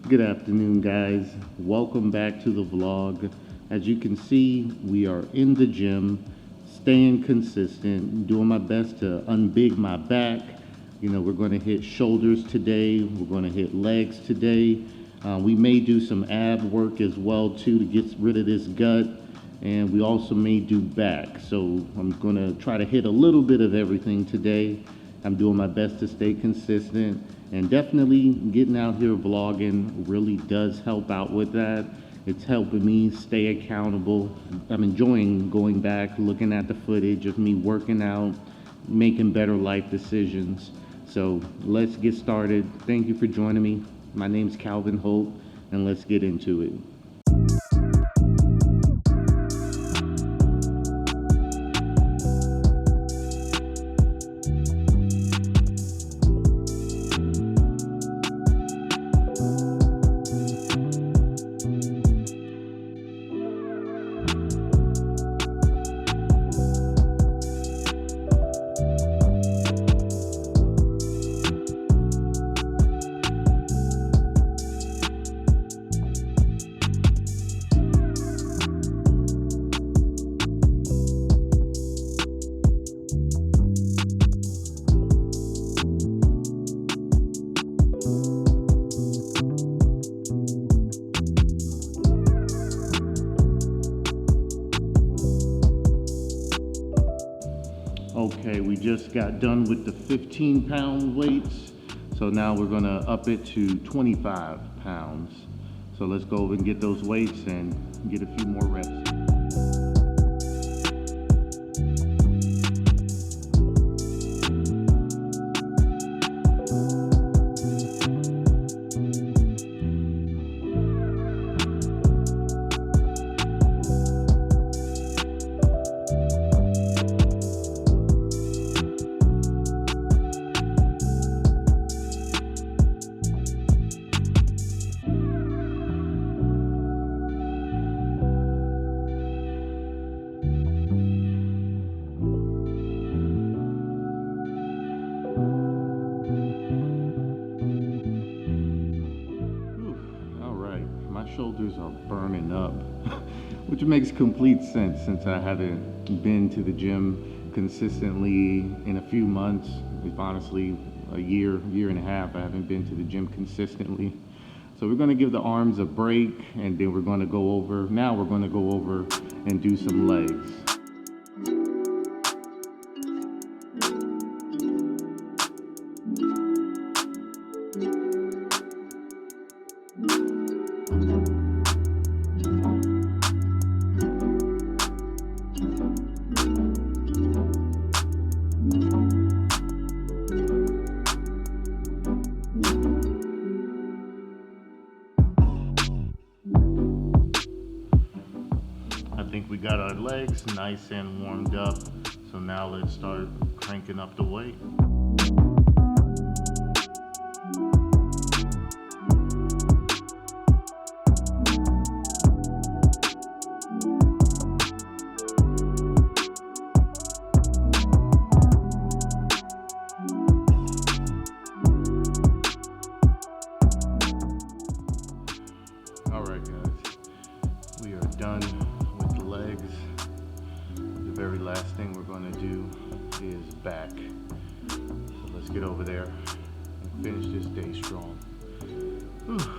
Good afternoon, guys. Welcome back to the vlog. As you can see, we are in the gym, staying consistent, doing my best to unbig my back. We're going to hit shoulders today. We're going to hit legs today. We may do some ab work as well, too, to get rid of this gut. And we also may do back. So I'm going to try to hit a little bit of everything today. I'm doing my best to stay consistent, and definitely getting out here vlogging really does help out with that. It's helping me stay accountable. I'm enjoying going back, looking at the footage of me working out, making better life decisions. So let's get started. Thank you for joining me. My name's Calvin Holt, and let's get into it. Okay, we just got done with the 15-pound weights. So now we're gonna up it to 25 pounds. So let's go over and get those weights and get a few more reps. Shoulders are burning up, which makes complete sense since I haven't been to the gym consistently in a few months. If honestly, a year and a half, I haven't been to the gym consistently. So we're going to give the arms a break, and then we're going to go over and do some legs. I think we got our legs nice and warmed up. So now let's start cranking up the weight. All right, guys, we are done with the legs. The very last thing we're going to do is back. So let's get over there and finish this day strong. Whew.